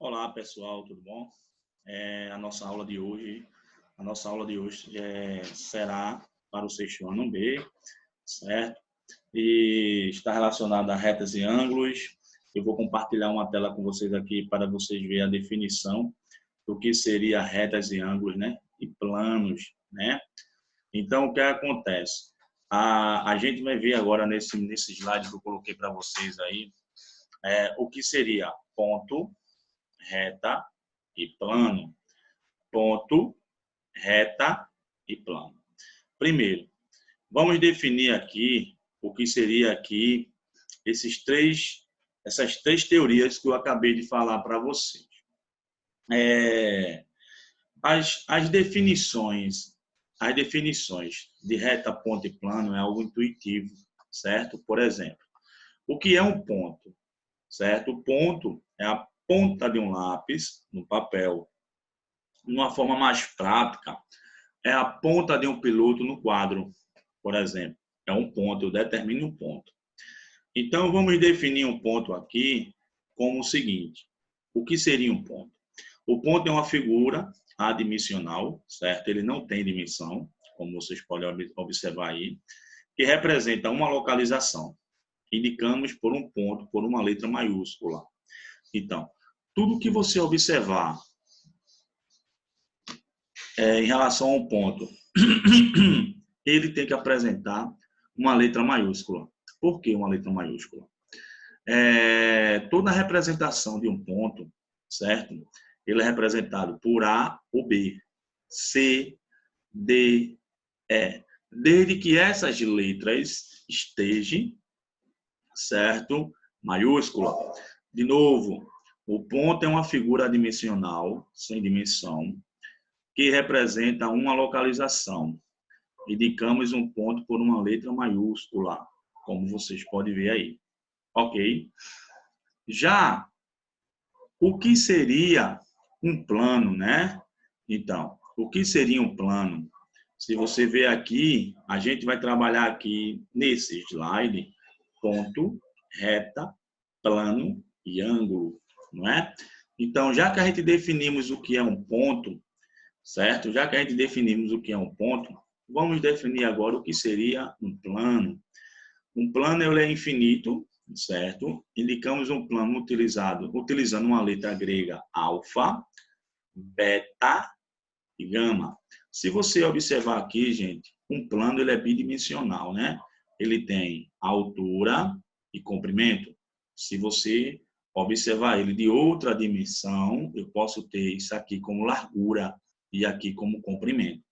Olá pessoal, tudo bom? A nossa aula de hoje será para o sexto ano B, certo? E está relacionada a retas e ângulos. Eu vou compartilhar uma tela com vocês aqui para vocês verem a definição do que seria retas e ângulos, né? E planos, né? Então, o que acontece? A gente vai ver agora nesse slide que eu coloquei para vocês aí, o que seria ponto, reta e plano. Ponto, reta e plano. Primeiro, vamos definir aqui o que seria aqui essas três teorias que eu acabei de falar para vocês. As definições de reta, ponto e plano é algo intuitivo, certo? Por exemplo, o que é um ponto, certo? O ponto é a ponta de um lápis no papel. De uma forma mais prática, é a ponta de um piloto no quadro, por exemplo. É um ponto, eu determino um ponto. Então, vamos definir um ponto aqui como o seguinte. O que seria um ponto? O ponto é uma figura adimensional, certo? Ele não tem dimensão, como vocês podem observar aí, que representa uma localização. Indicamos por um ponto, por uma letra maiúscula. Então, tudo que você observar em relação ao ponto, ele tem que apresentar uma letra maiúscula. Por que uma letra maiúscula? Toda representação de um ponto, certo? Ele é representado por A ou B, C, D, E. Desde que essas letras estejam, certo? Maiúscula. De novo, o ponto é uma figura adimensional, sem dimensão, que representa uma localização. Indicamos um ponto por uma letra maiúscula, como vocês podem ver aí. Ok? Já, o que seria um plano, né? Então, o que seria um plano? Se você ver aqui, a gente vai trabalhar aqui nesse slide, ponto, reta, plano e ângulo, não é? Então, já que a gente definimos o que é um ponto, certo? Já que a gente definimos o que é um ponto, vamos definir agora o que seria um plano. Um plano ele é infinito, certo? Indicamos um plano utilizando uma letra grega alfa, beta e gama. Se você observar aqui, gente, um plano ele é bidimensional, né? Ele tem altura e comprimento. Se você observar ele de outra dimensão, eu posso ter isso aqui como largura e aqui como comprimento.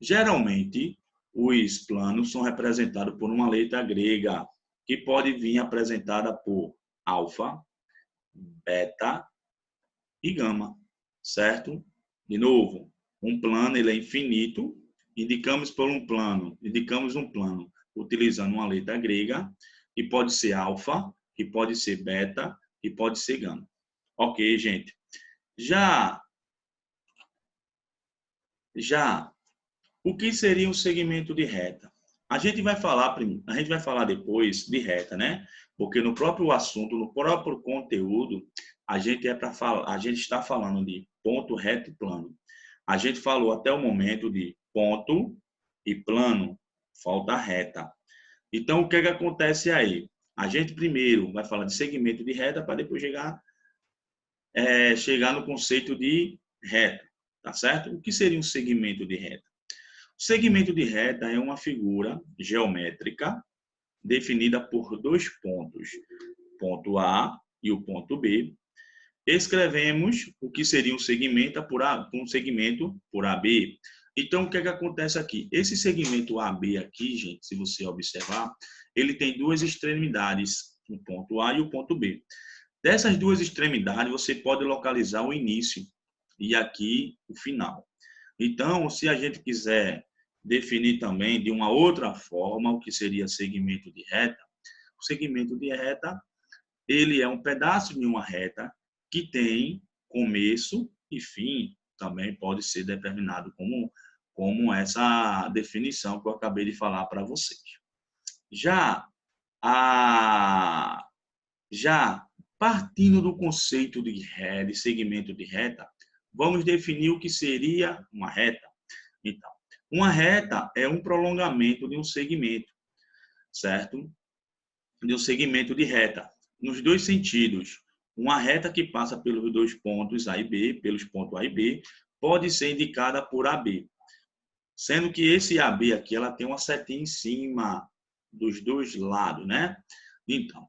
Geralmente, os planos são representados por uma letra grega, que pode vir apresentada por alfa, beta e gama, certo? De novo, um plano ele é infinito, indicamos um plano utilizando uma letra grega, que pode ser alfa, que pode ser beta e pode ser gama. Ok, gente? Já, o que seria um segmento de reta? A gente vai falar depois de reta, né? Porque no próprio assunto, no próprio conteúdo, a gente está falando de ponto, reto e plano. A gente falou até o momento de ponto e plano, falta reta. Então, o que acontece aí? A gente primeiro vai falar de segmento de reta para depois chegar no conceito de reta, tá certo? O que seria um segmento de reta? O segmento de reta é uma figura geométrica definida por dois pontos, ponto A e o ponto B. Escrevemos o que seria um segmento por AB. Então, o que acontece aqui? Esse segmento AB aqui, gente, se você observar, ele tem duas extremidades, o ponto A e o ponto B. Dessas duas extremidades, você pode localizar o início e aqui o final. Então, se a gente quiser definir também de uma outra forma o que seria segmento de reta, o segmento de reta, ele é um pedaço de uma reta que tem começo e fim, também pode ser determinado como essa definição que eu acabei de falar para vocês. Já Partindo do conceito de segmento de reta, vamos definir o que seria uma reta. Então, uma reta é um prolongamento de um segmento, certo? De um segmento de reta, nos dois sentidos. Uma reta que passa pelos dois pontos A e B, pelos pontos A e B, pode ser indicada por AB, sendo que esse AB aqui, ela tem uma setinha em cima dos dois lados, né? Então,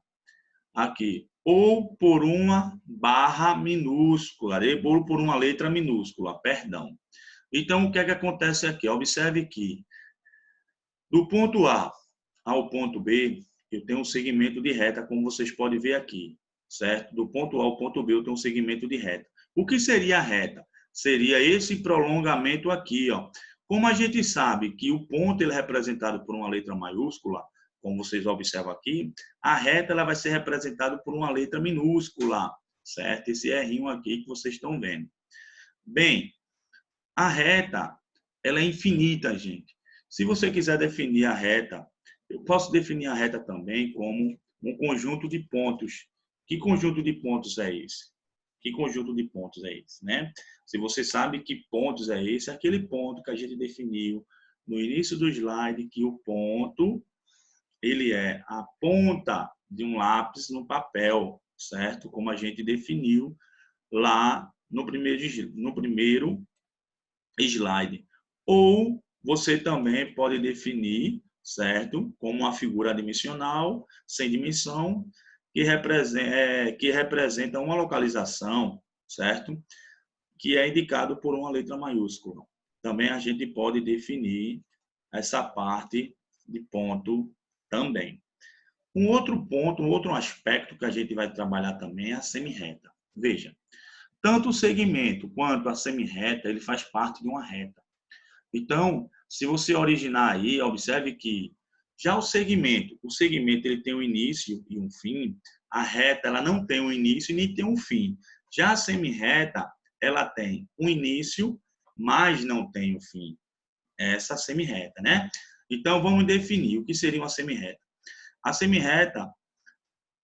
aqui, ou por uma barra minúscula, ou por uma letra minúscula, perdão. Então, o que é que acontece aqui? Observe que do ponto A ao ponto B, eu tenho um segmento de reta, como vocês podem ver aqui, certo? Do ponto A ao ponto B, eu tenho um segmento de reta. O que seria a reta? Seria esse prolongamento aqui, ó. Como a gente sabe que o ponto ele é representado por uma letra maiúscula, como vocês observam aqui, a reta ela vai ser representada por uma letra minúscula, certo? Esse errinho aqui que vocês estão vendo. Bem, a reta, ela é infinita, gente. Se você quiser definir a reta, eu posso definir a reta também como um conjunto de pontos. Que conjunto de pontos é esse? Que conjunto de pontos é esse, né? Se você sabe que pontos é esse, é aquele ponto que a gente definiu no início do slide, que o ponto, ele é a ponta de um lápis no papel, certo? Como a gente definiu lá no primeiro slide. Ou você também pode definir, certo? Como uma figura adimensional, sem dimensão, que representa uma localização, certo? Que é indicado por uma letra maiúscula. Também a gente pode definir essa parte de ponto também. Um outro ponto, um outro aspecto que a gente vai trabalhar também é a semirreta. Veja, tanto o segmento quanto a semirreta, ele faz parte de uma reta. Então, se você originar aí, observe que já o segmento ele tem um início e um fim. A reta, ela não tem um início e nem tem um fim. Já a semirreta, ela tem um início, mas não tem um fim. Essa semirreta, né? Então, vamos definir o que seria uma semirreta. A semirreta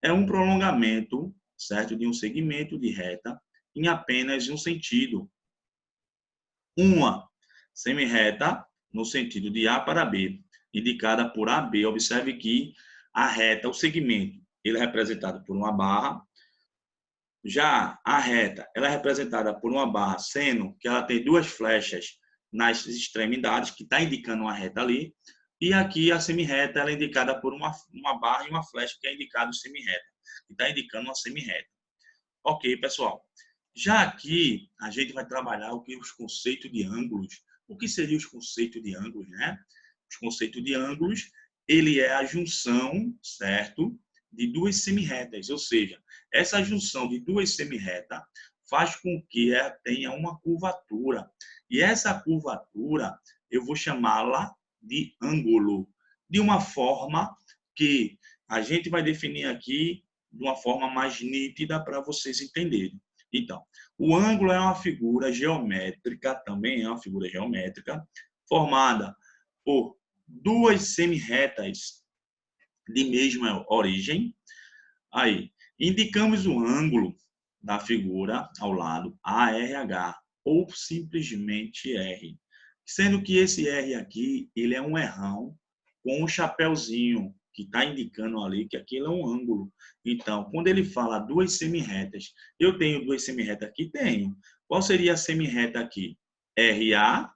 é um prolongamento, certo, de um segmento de reta em apenas um sentido. Uma semirreta no sentido de A para B, indicada por AB. Observe que a reta, o segmento, ele é representado por uma barra. Já a reta, ela é representada por uma barra, sendo que ela tem duas flechas nas extremidades, que está indicando uma reta ali. E aqui a semirreta, ela é indicada por uma barra e uma flecha, que é indicado semirreta, que está indicando uma semirreta. Ok, pessoal. Já aqui, a gente vai trabalhar o que os conceitos de ângulos. O que seriam os conceitos de ângulos, né? Os conceitos de ângulos, ele é a junção, certo, de duas semirretas, ou seja, essa junção de duas semirretas faz com que ela tenha uma curvatura. E essa curvatura, eu vou chamá-la de ângulo, de uma forma que a gente vai definir aqui de uma forma mais nítida para vocês entenderem. Então, o ângulo é uma figura geométrica, também é uma figura geométrica, formada por duas semirretas de mesma origem. Aí, indicamos o ângulo da figura ao lado, ARH, ou simplesmente R. Sendo que esse R aqui, ele é um errão com um chapéuzinho, que está indicando ali que aquilo é um ângulo. Então, quando ele fala duas semirretas, eu tenho duas semirretas aqui? Tenho. Qual seria a semirreta aqui? RA,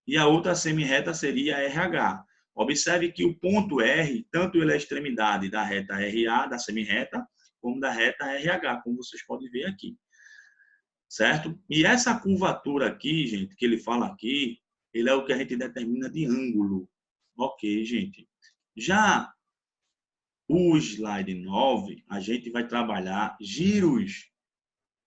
e a outra semirreta seria RH. Observe que o ponto R, tanto ele é a extremidade da reta RA, da semirreta, como da reta RH, como vocês podem ver aqui. Certo? E essa curvatura aqui, gente, que ele fala aqui, ele é o que a gente determina de ângulo. Ok, gente. Já o slide 9, a gente vai trabalhar giros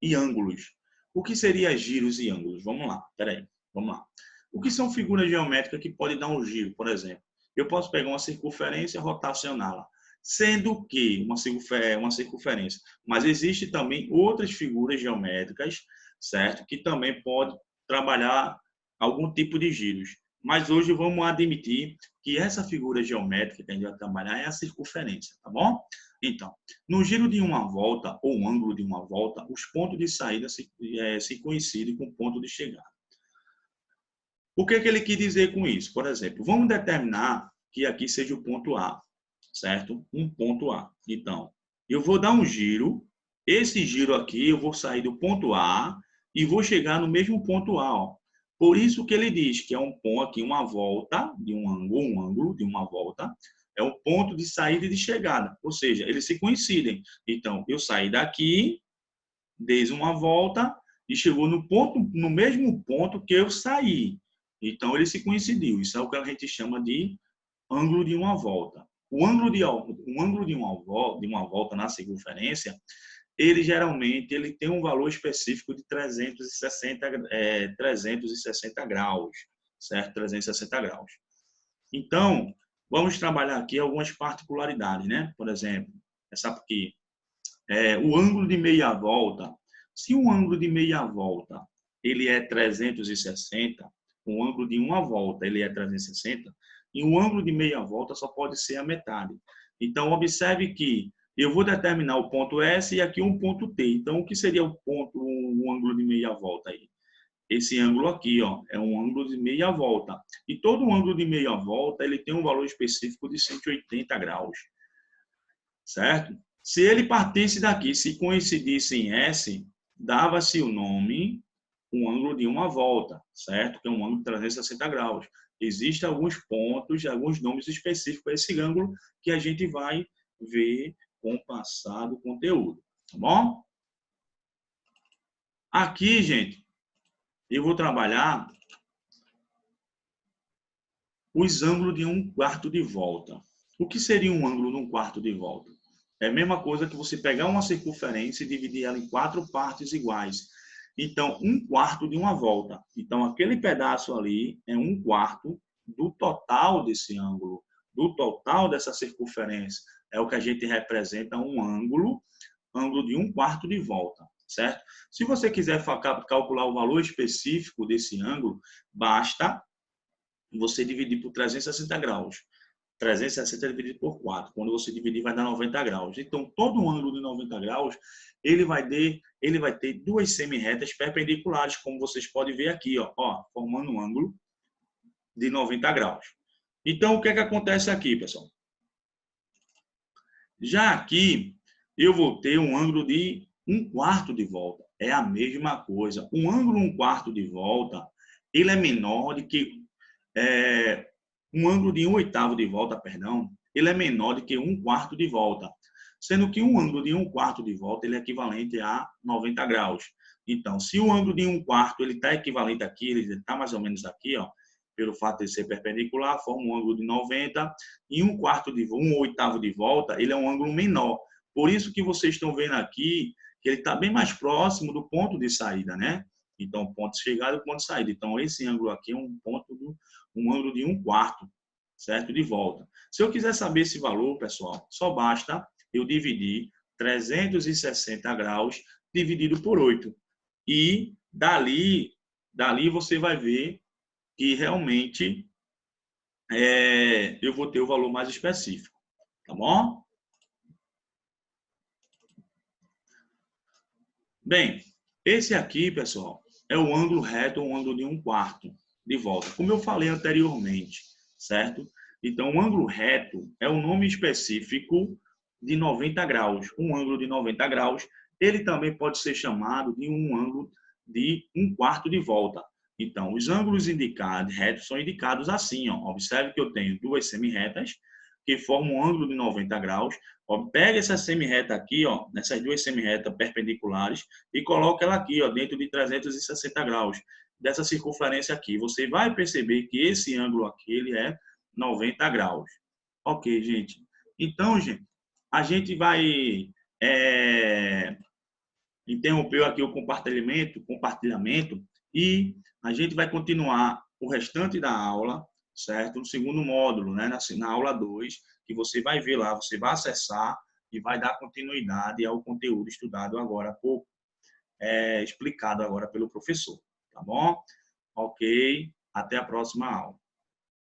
e ângulos. O que seria giros e ângulos? Vamos lá, peraí, vamos lá. O que são figuras geométricas que podem dar um giro, por exemplo? Eu posso pegar uma circunferência e rotacioná-la, sendo que uma circunferência, mas existe também outras figuras geométricas, certo? Que também pode trabalhar algum tipo de giros. Mas hoje vamos admitir que essa figura geométrica que a gente vai trabalhar é a circunferência, tá bom? Então, no giro de uma volta, ou ângulo de uma volta, os pontos de saída se coincidem com o ponto de chegada. O que ele quis dizer com isso? Por exemplo, vamos determinar que aqui seja o ponto A, certo? Um ponto A. Então, eu vou dar um giro, esse giro aqui eu vou sair do ponto A e vou chegar no mesmo ponto A. Ó. Por isso que ele diz que é um ponto aqui, uma volta de um ângulo de uma volta, é o ponto de saída e de chegada. Ou seja, eles se coincidem. Então, eu saí daqui, dei uma volta e chegou no mesmo ponto que eu saí. Então, ele se coincidiu. Isso é o que a gente chama de ângulo de uma volta. O ângulo de uma volta na circunferência, ele geralmente tem um valor específico de 360 graus, certo? 360 graus. Então, vamos trabalhar aqui algumas particularidades, né? Por exemplo, essa aqui, o ângulo de meia volta. Se o ângulo de meia volta ele é 360, o ângulo de uma volta ele é 360, e o ângulo de meia volta só pode ser a metade. Então, observe que eu vou determinar o ponto S e aqui um ponto T. Então, o que seria o ângulo de meia volta aí? Esse ângulo aqui, ó, é um ângulo de meia volta. E todo ângulo de meia volta ele tem um valor específico de 180 graus, certo? Se ele partisse daqui, se coincidisse em S, dava-se o nome, um ângulo de uma volta, certo? Que é um ângulo de 360 graus. Existem alguns pontos, alguns nomes específicos para esse ângulo que a gente vai ver com o passar do conteúdo, tá bom? Aqui, gente, eu vou trabalhar os ângulos de um quarto de volta. O que seria um ângulo de um quarto de volta? É a mesma coisa que você pegar uma circunferência e dividir ela em 4 partes iguais. Então, um quarto de uma volta. Então, aquele pedaço ali é um quarto do total desse ângulo, do total dessa circunferência. É o que a gente representa um ângulo de um quarto de volta, certo? Se você quiser calcular o valor específico desse ângulo, basta você dividir por 360 graus. 360 dividido por 4. Quando você dividir, vai dar 90 graus. Então, todo um ângulo de 90 graus, ele vai ter duas semi-retas perpendiculares, como vocês podem ver aqui, ó, formando um ângulo de 90 graus. Então, o que é que acontece aqui, pessoal? Já aqui, eu vou ter um ângulo de um quarto de volta. É a mesma coisa. Um ângulo um quarto de volta, ele é menor do que um ângulo de 1/8 de volta, perdão, ele é menor do que 1/4 de volta, sendo que um ângulo de 1/4 de volta ele é equivalente a 90 graus. Então, se o ângulo de 1/4 ele está equivalente aqui, ele está mais ou menos aqui, ó, pelo fato de ser perpendicular, forma um ângulo de 90, e 1/8 de volta, ele é um ângulo menor. Por isso que vocês estão vendo aqui que ele está bem mais próximo do ponto de saída, né? Então, ponto de chegada e ponto de saída. Então, esse ângulo aqui é um ângulo de 1/4, certo? De volta. Se eu quiser saber esse valor, pessoal, só basta eu dividir 360 graus dividido por 8. E dali você vai ver que realmente eu vou ter o valor mais específico. Tá bom? Bem, esse aqui, pessoal, é o ângulo reto ou ângulo de 1/4 de volta, como eu falei anteriormente, certo? Então, o ângulo reto é um nome específico de 90 graus. Um ângulo de 90 graus, ele também pode ser chamado de um ângulo de 1/4 de volta. Então, os ângulos indicados, retos, são indicados assim, ó. Observe que eu tenho duas semi-retas que formam um ângulo de 90 graus. Ó, pega essa semi-reta aqui, ó, nessas duas semi-retas perpendiculares e coloca ela aqui, ó, dentro de 360 graus dessa circunferência aqui. Você vai perceber que esse ângulo aqui ele é 90 graus. Ok, gente. Então, gente, a gente vai interromper aqui o compartilhamento e a gente vai continuar o restante da aula, certo? No segundo módulo, né? Na aula 2, que você vai ver lá, você vai acessar e vai dar continuidade ao conteúdo estudado agora há pouco, explicado agora pelo professor, tá bom? Ok, até a próxima aula.